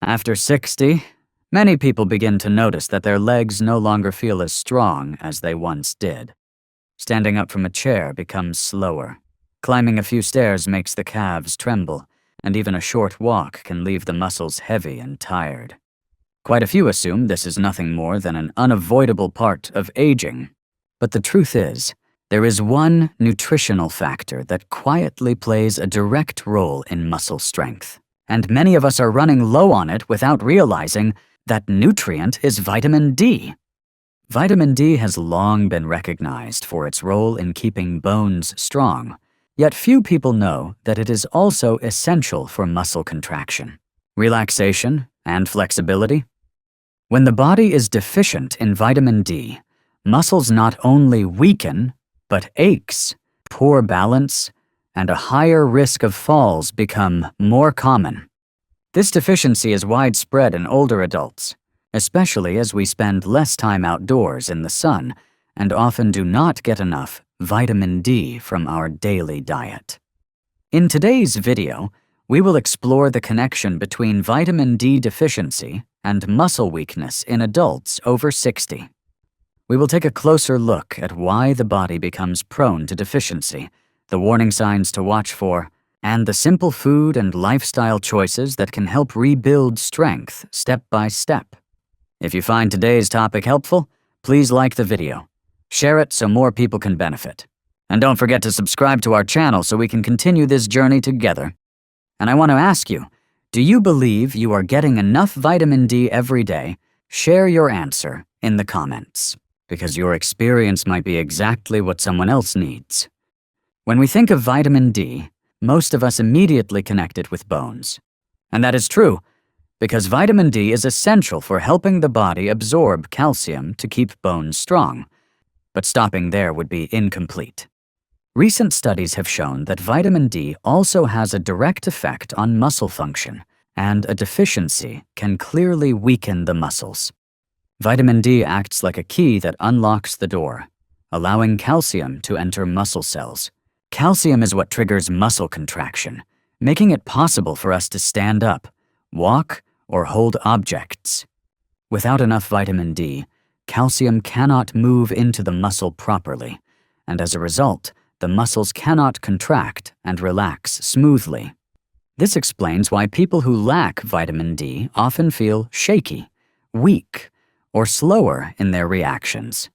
After 60, many people begin to notice that their legs no longer feel as strong as they once did. Standing up from a chair becomes slower. Climbing a few stairs makes the calves tremble, and even a short walk can leave the muscles heavy and tired. Quite a few assume this is nothing more than an unavoidable part of aging. But the truth is, there is one nutritional factor that quietly plays a direct role in muscle strength. And many of us are running low on it without realizing that nutrient is vitamin D. Vitamin D has long been recognized for its role in keeping bones strong, yet few people know that it is also essential for muscle contraction, relaxation, and flexibility. When the body is deficient in vitamin D, muscles not only weaken, but aches, poor balance, and a higher risk of falls become more common. This deficiency is widespread in older adults, especially as we spend less time outdoors in the sun and often do not get enough vitamin D from our daily diet. In today's video, we will explore the connection between vitamin D deficiency and muscle weakness in adults over 60. We will take a closer look at why the body becomes prone to deficiency, the warning signs to watch for, and the simple food and lifestyle choices that can help rebuild strength step by step. If you find today's topic helpful, please like the video. Share it so more people can benefit. And don't forget to subscribe to our channel so we can continue this journey together. And I want to ask you, do you believe you are getting enough vitamin D every day? Share your answer in the comments, because your experience might be exactly what someone else needs. When we think of vitamin D, most of us immediately connect it with bones. And that is true, because vitamin D is essential for helping the body absorb calcium to keep bones strong. But stopping there would be incomplete. Recent studies have shown that vitamin D also has a direct effect on muscle function, and a deficiency can clearly weaken the muscles. Vitamin D acts like a key that unlocks the door, allowing calcium to enter muscle cells. Calcium is what triggers muscle contraction, making it possible for us to stand up, walk, or hold objects. Without enough vitamin D, calcium cannot move into the muscle properly, and as a result, the muscles cannot contract and relax smoothly. This explains why people who lack vitamin D often feel shaky, weak, or slower in their reactions.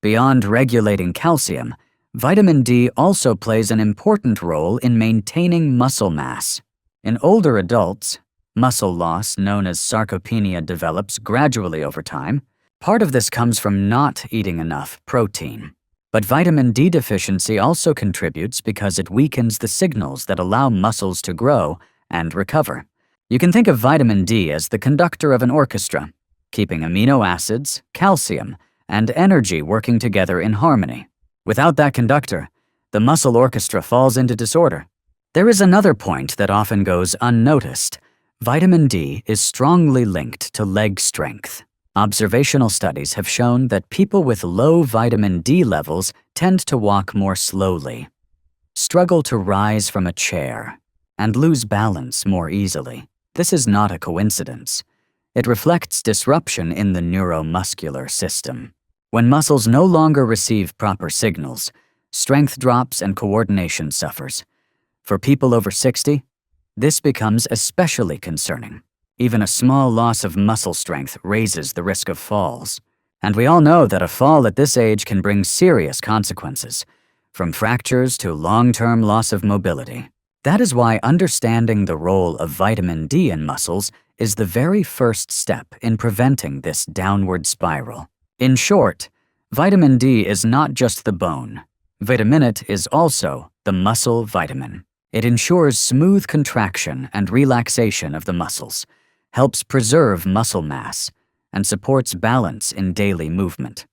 Beyond regulating calcium, vitamin D also plays an important role in maintaining muscle mass. In older adults, muscle loss known as sarcopenia develops gradually over time. Part of this comes from not eating enough protein. But vitamin D deficiency also contributes because it weakens the signals that allow muscles to grow and recover. You can think of vitamin D as the conductor of an orchestra, keeping amino acids, calcium, and energy working together in harmony. Without that conductor, the muscle orchestra falls into disorder. There is another point that often goes unnoticed. Vitamin D is strongly linked to leg strength. Observational studies have shown that people with low vitamin D levels tend to walk more slowly, struggle to rise from a chair, and lose balance more easily. This is not a coincidence. It reflects disruption in the neuromuscular system. When muscles no longer receive proper signals, strength drops and coordination suffers. For people over 60, this becomes especially concerning. Even a small loss of muscle strength raises the risk of falls. And we all know that a fall at this age can bring serious consequences, from fractures to long-term loss of mobility. That is why understanding the role of vitamin D in muscles is the very first step in preventing this downward spiral. In short, vitamin D is not just the bone. Vitaminate is also the muscle vitamin. It ensures smooth contraction and relaxation of the muscles, helps preserve muscle mass, and supports balance in daily movement.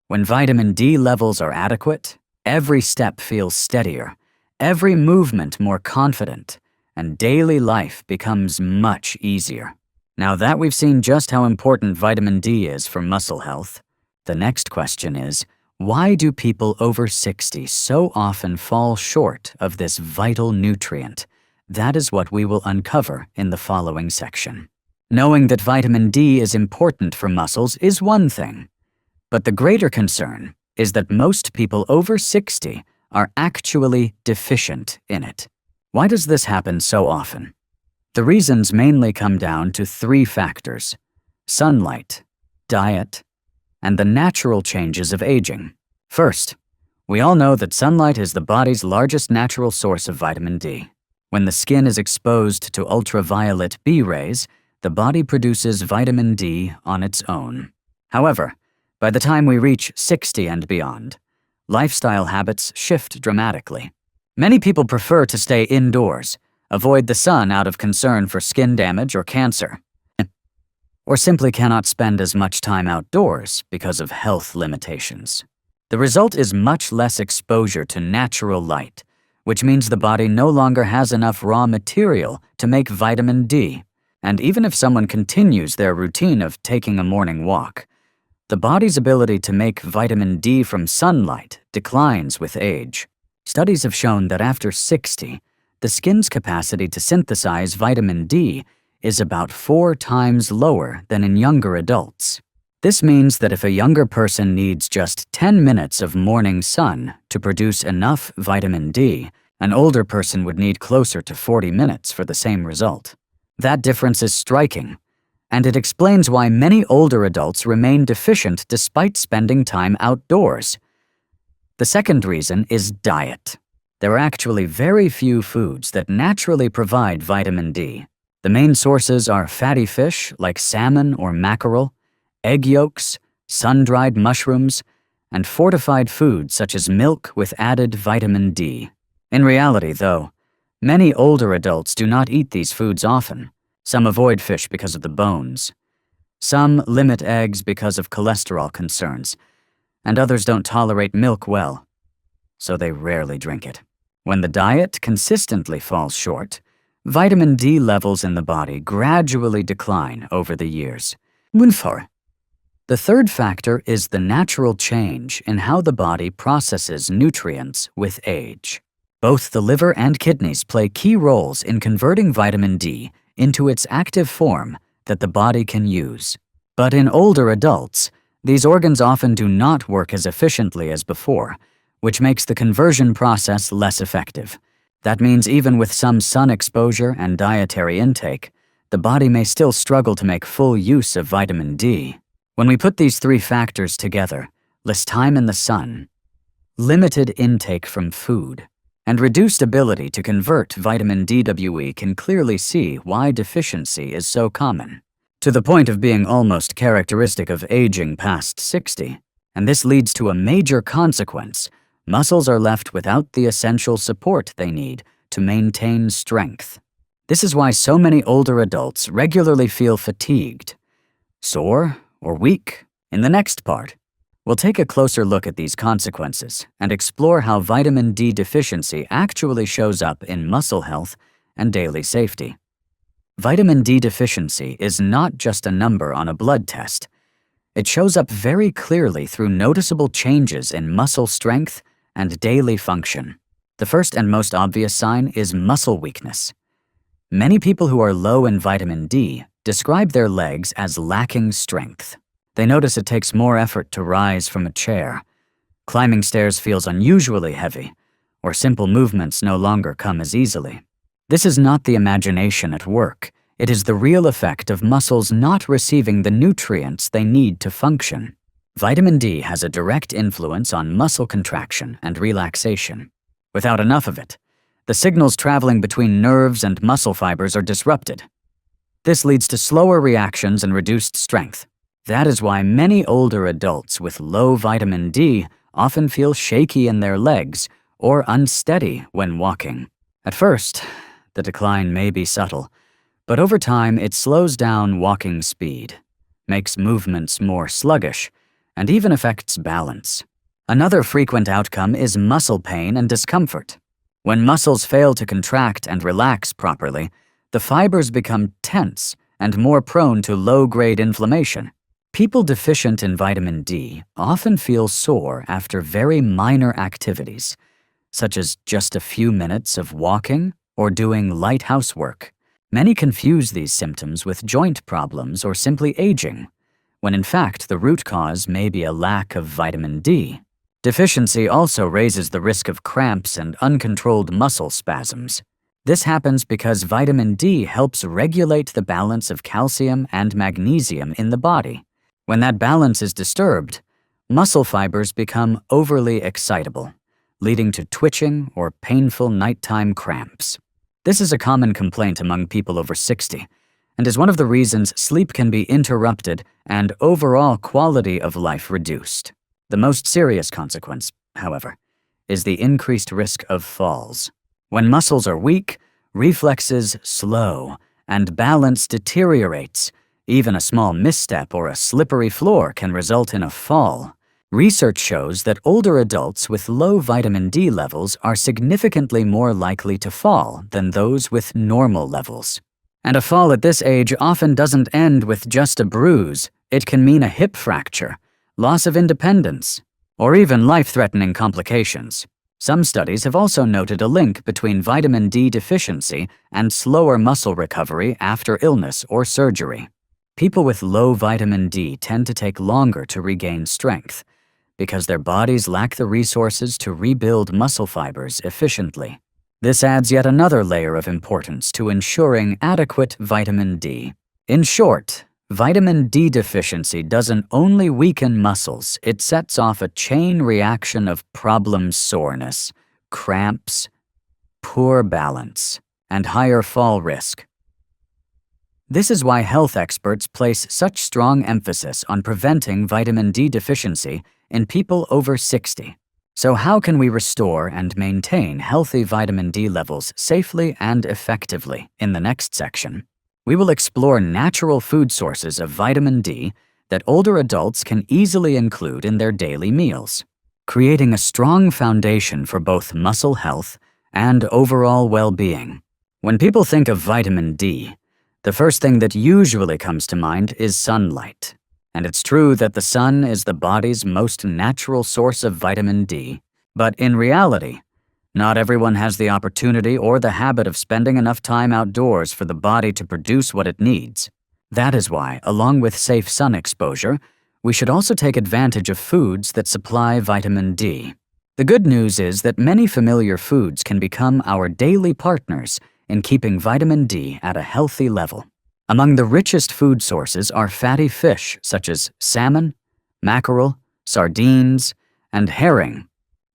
When vitamin D levels are adequate, every step feels steadier, every movement more confident, and daily life becomes much easier. Now that we've seen just how important vitamin D is for muscle health, the next question is, why do people over 60 so often fall short of this vital nutrient? That is what we will uncover in the following section. Knowing that vitamin D is important for muscles is one thing, but the greater concern is that most people over 60 are actually deficient in it. Why does this happen so often? The reasons mainly come down to three factors: sunlight, diet, and the natural changes of aging. First, we all know that sunlight is the body's largest natural source of vitamin D. When the skin is exposed to ultraviolet B rays, the body produces vitamin D on its own. However, by the time we reach 60 and beyond, lifestyle habits shift dramatically. Many people prefer to stay indoors, avoid the sun out of concern for skin damage or cancer, or simply cannot spend as much time outdoors because of health limitations. The result is much less exposure to natural light, which means the body no longer has enough raw material to make vitamin D. And even if someone continues their routine of taking a morning walk, the body's ability to make vitamin D from sunlight declines with age. Studies have shown that after 60, the skin's capacity to synthesize vitamin D is about 4 times lower than in younger adults. This means that if a younger person needs just 10 minutes of morning sun to produce enough vitamin D, an older person would need closer to 40 minutes for the same result. That difference is striking, and it explains why many older adults remain deficient despite spending time outdoors. The second reason is diet. There are actually very few foods that naturally provide vitamin D. The main sources are fatty fish like salmon or mackerel, egg yolks, sun-dried mushrooms, and fortified foods such as milk with added vitamin D. In reality, though, many older adults do not eat these foods often. Some avoid fish because of the bones. Some limit eggs because of cholesterol concerns, and others don't tolerate milk well, so they rarely drink it. When the diet consistently falls short, vitamin D levels in the body gradually decline over the years. The third factor is the natural change in how the body processes nutrients with age. Both the liver and kidneys play key roles in converting vitamin D into its active form that the body can use. But in older adults, these organs often do not work as efficiently as before, which makes the conversion process less effective. That means even with some sun exposure and dietary intake, the body may still struggle to make full use of vitamin D. When we put these three factors together, less time in the sun, limited intake from food, and reduced ability to convert vitamin D, we can clearly see why deficiency is so common, to the point of being almost characteristic of aging past 60. And this leads to a major consequence. Muscles are left without the essential support they need to maintain strength. This is why so many older adults regularly feel fatigued, sore, or weak. In the next part, we'll take a closer look at these consequences and explore how vitamin D deficiency actually shows up in muscle health and daily safety. Vitamin D deficiency is not just a number on a blood test. It shows up very clearly through noticeable changes in muscle strength and daily function. The first and most obvious sign is muscle weakness. Many people who are low in vitamin D describe their legs as lacking strength. They notice it takes more effort to rise from a chair. Climbing stairs feels unusually heavy, or simple movements no longer come as easily. This is not the imagination at work. It is the real effect of muscles not receiving the nutrients they need to function. Vitamin D has a direct influence on muscle contraction and relaxation. Without enough of it, the signals traveling between nerves and muscle fibers are disrupted. This leads to slower reactions and reduced strength. That is why many older adults with low vitamin D often feel shaky in their legs or unsteady when walking. At first, the decline may be subtle, but over time it slows down walking speed, makes movements more sluggish, and even affects balance. Another frequent outcome is muscle pain and discomfort. When muscles fail to contract and relax properly, the fibers become tense and more prone to low-grade inflammation. People deficient in vitamin D often feel sore after very minor activities, such as just a few minutes of walking or doing light housework. Many confuse these symptoms with joint problems or simply aging, when in fact the root cause may be a lack of vitamin D. Deficiency also raises the risk of cramps and uncontrolled muscle spasms. This happens because vitamin D helps regulate the balance of calcium and magnesium in the body. When that balance is disturbed, muscle fibers become overly excitable, leading to twitching or painful nighttime cramps. This is a common complaint among people over 60, and is one of the reasons sleep can be interrupted and overall quality of life reduced. The most serious consequence, however, is the increased risk of falls. When muscles are weak, reflexes slow, and balance deteriorates. Even a small misstep or a slippery floor can result in a fall. Research shows that older adults with low vitamin D levels are significantly more likely to fall than those with normal levels. And a fall at this age often doesn't end with just a bruise. It can mean a hip fracture, loss of independence, or even life-threatening complications. Some studies have also noted a link between vitamin D deficiency and slower muscle recovery after illness or surgery. People with low vitamin D tend to take longer to regain strength because their bodies lack the resources to rebuild muscle fibers efficiently. This adds yet another layer of importance to ensuring adequate vitamin D. In short, vitamin D deficiency doesn't only weaken muscles, it sets off a chain reaction of problem soreness, cramps, poor balance, and higher fall risk. This is why health experts place such strong emphasis on preventing vitamin D deficiency in people over 60. So how can we restore and maintain healthy vitamin D levels safely and effectively? In the next section, we will explore natural food sources of vitamin D that older adults can easily include in their daily meals, creating a strong foundation for both muscle health and overall well-being. When people think of vitamin D, the first thing that usually comes to mind is sunlight. And it's true that the sun is the body's most natural source of vitamin D. But in reality, not everyone has the opportunity or the habit of spending enough time outdoors for the body to produce what it needs. That is why, along with safe sun exposure, we should also take advantage of foods that supply vitamin D. The good news is that many familiar foods can become our daily partners in keeping vitamin D at a healthy level. Among the richest food sources are fatty fish such as salmon, mackerel, sardines, and herring.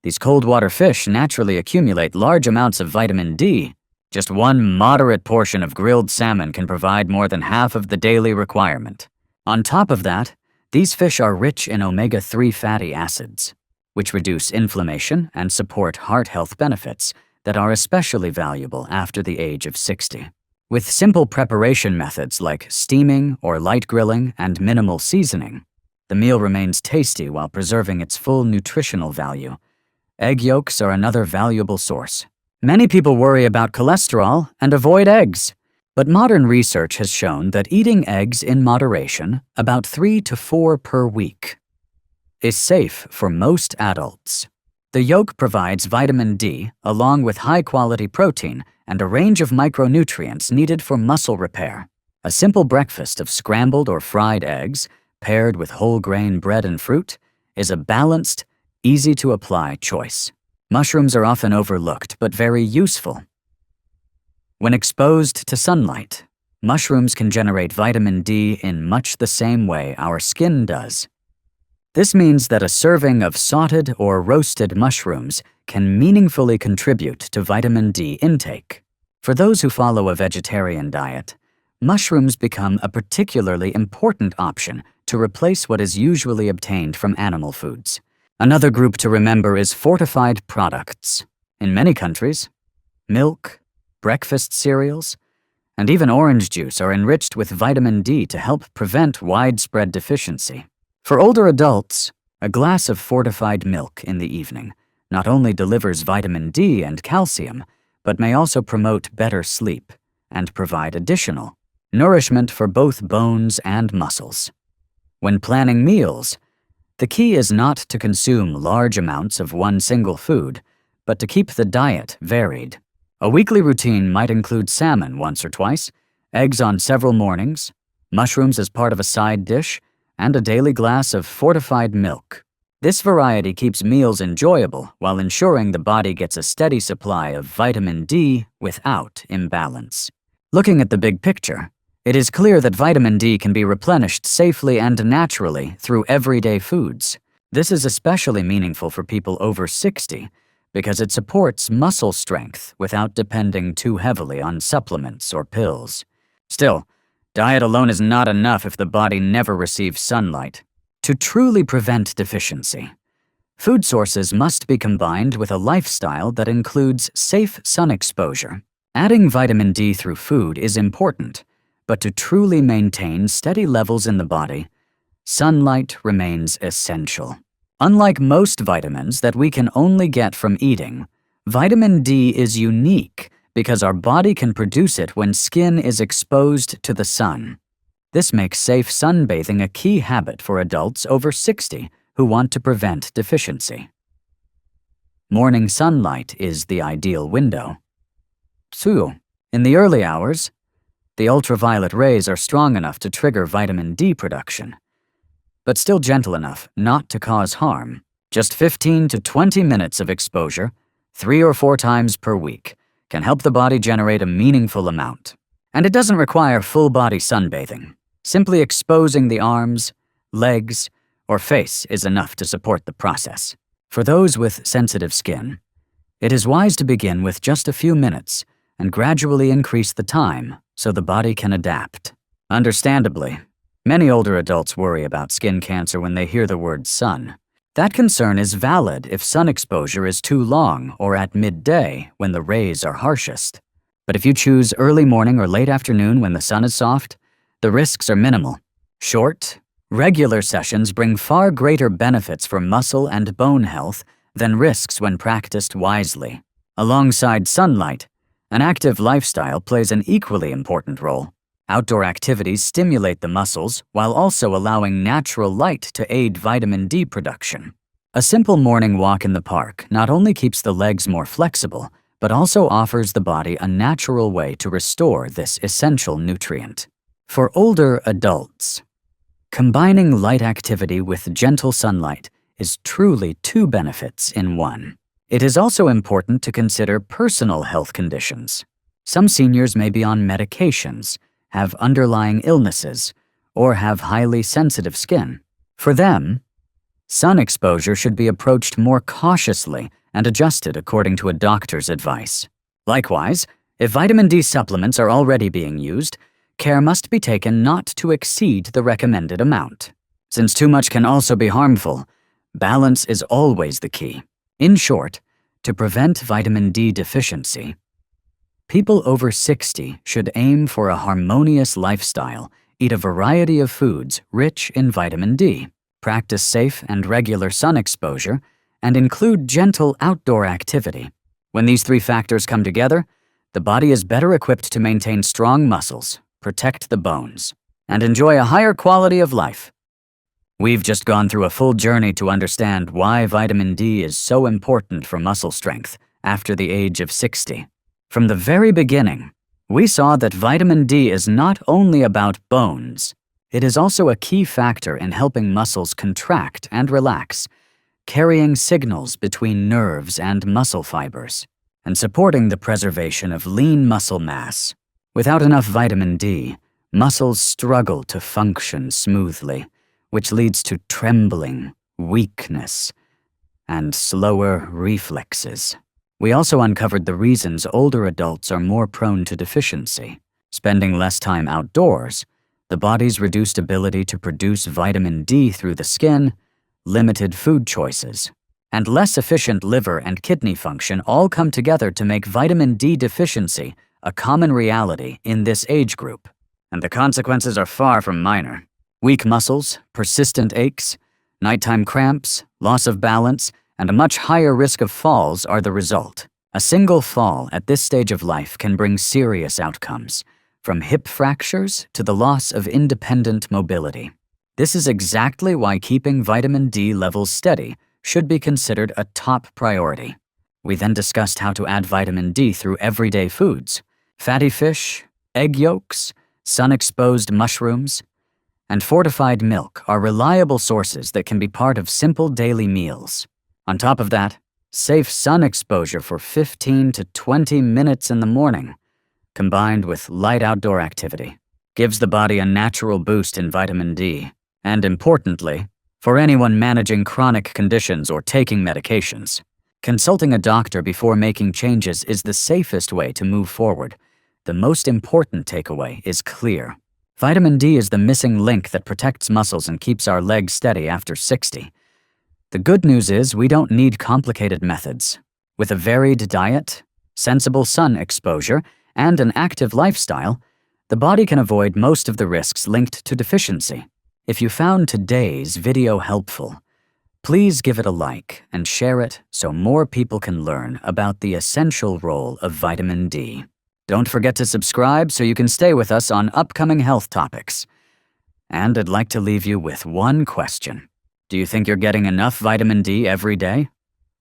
These cold water fish naturally accumulate large amounts of vitamin D. Just one moderate portion of grilled salmon can provide more than half of the daily requirement. On top of that, these fish are rich in omega-3 fatty acids, which reduce inflammation and support heart health benefits that are especially valuable after the age of 60. With simple preparation methods like steaming or light grilling and minimal seasoning, the meal remains tasty while preserving its full nutritional value. Egg yolks are another valuable source. Many people worry about cholesterol and avoid eggs, but modern research has shown that eating eggs in moderation, about 3 to 4 per week, is safe for most adults. The yolk provides vitamin D along with high-quality protein and a range of micronutrients needed for muscle repair. A simple breakfast of scrambled or fried eggs, paired with whole grain bread and fruit, is a balanced, easy-to-apply choice. Mushrooms are often overlooked, but very useful. When exposed to sunlight, mushrooms can generate vitamin D in much the same way our skin does. This means that a serving of sautéed or roasted mushrooms can meaningfully contribute to vitamin D intake. For those who follow a vegetarian diet, mushrooms become a particularly important option to replace what is usually obtained from animal foods. Another group to remember is fortified products. In many countries, milk, breakfast cereals, and even orange juice are enriched with vitamin D to help prevent widespread deficiency. For older adults, a glass of fortified milk in the evening not only delivers vitamin D and calcium, but may also promote better sleep and provide additional nourishment for both bones and muscles. When planning meals, the key is not to consume large amounts of one single food, but to keep the diet varied. A weekly routine might include salmon once or twice, eggs on several mornings, mushrooms as part of a side dish, and a daily glass of fortified milk. This variety keeps meals enjoyable while ensuring the body gets a steady supply of vitamin D without imbalance. Looking at the big picture, it is clear that vitamin D can be replenished safely and naturally through everyday foods. This is especially meaningful for people over 60 because it supports muscle strength without depending too heavily on supplements or pills. Still, diet alone is not enough if the body never receives sunlight. To truly prevent deficiency, food sources must be combined with a lifestyle that includes safe sun exposure. Adding vitamin D through food is important, but to truly maintain steady levels in the body, sunlight remains essential. Unlike most vitamins that we can only get from eating, vitamin D is unique because our body can produce it when skin is exposed to the sun. This makes safe sunbathing a key habit for adults over 60 who want to prevent deficiency. Morning sunlight is the ideal window. In the early hours, the ultraviolet rays are strong enough to trigger vitamin D production, but still gentle enough not to cause harm. Just 15 to 20 minutes of exposure, 3 or 4 times per week, can help the body generate a meaningful amount. And it doesn't require full-body sunbathing. Simply exposing the arms, legs, or face is enough to support the process. For those with sensitive skin, it is wise to begin with just a few minutes and gradually increase the time so the body can adapt. Understandably, many older adults worry about skin cancer when they hear the word sun. That concern is valid if sun exposure is too long or at midday when the rays are harshest. But if you choose early morning or late afternoon when the sun is soft, the risks are minimal. Short, regular sessions bring far greater benefits for muscle and bone health than risks when practiced wisely. Alongside sunlight, an active lifestyle plays an equally important role. Outdoor activities stimulate the muscles while also allowing natural light to aid vitamin D production. A simple morning walk in the park not only keeps the legs more flexible, but also offers the body a natural way to restore this essential nutrient. For older adults, combining light activity with gentle sunlight is truly 2 benefits in one. It is also important to consider personal health conditions. Some seniors may be on medications, have underlying illnesses, or have highly sensitive skin. For them, sun exposure should be approached more cautiously and adjusted according to a doctor's advice. Likewise, if vitamin D supplements are already being used, care must be taken not to exceed the recommended amount. Since too much can also be harmful, balance is always the key. In short, to prevent vitamin D deficiency, people over 60 should aim for a harmonious lifestyle, eat a variety of foods rich in vitamin D, practice safe and regular sun exposure, and include gentle outdoor activity. When these 3 factors come together, the body is better equipped to maintain strong muscles, protect the bones, and enjoy a higher quality of life. We've just gone through a full journey to understand why vitamin D is so important for muscle strength after the age of 60. From the very beginning, we saw that vitamin D is not only about bones, it is also a key factor in helping muscles contract and relax, carrying signals between nerves and muscle fibers, and supporting the preservation of lean muscle mass. Without enough vitamin D, muscles struggle to function smoothly, which leads to trembling, weakness, and slower reflexes. We also uncovered the reasons older adults are more prone to deficiency. Spending less time outdoors, the body's reduced ability to produce vitamin D through the skin, limited food choices, and less efficient liver and kidney function all come together to make vitamin D deficiency a common reality in this age group. And the consequences are far from minor. Weak muscles, persistent aches, nighttime cramps, loss of balance, and a much higher risk of falls are the result. A single fall at this stage of life can bring serious outcomes, from hip fractures to the loss of independent mobility. This is exactly why keeping vitamin D levels steady should be considered a top priority. We then discussed how to add vitamin D through everyday foods. Fatty fish, egg yolks, sun-exposed mushrooms, and fortified milk are reliable sources that can be part of simple daily meals. On top of that, safe sun exposure for 15 to 20 minutes in the morning, combined with light outdoor activity, gives the body a natural boost in vitamin D. And importantly, for anyone managing chronic conditions or taking medications, consulting a doctor before making changes is the safest way to move forward. The most important takeaway is clear. Vitamin D is the missing link that protects muscles and keeps our legs steady after 60. The good news is we don't need complicated methods. With a varied diet, sensible sun exposure, and an active lifestyle, the body can avoid most of the risks linked to deficiency. If you found today's video helpful, please give it a like and share it so more people can learn about the essential role of vitamin D. Don't forget to subscribe so you can stay with us on upcoming health topics. And I'd like to leave you with one question. Do you think you're getting enough vitamin D every day?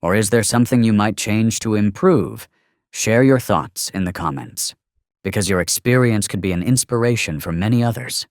Or is there something you might change to improve? Share your thoughts in the comments, because your experience could be an inspiration for many others.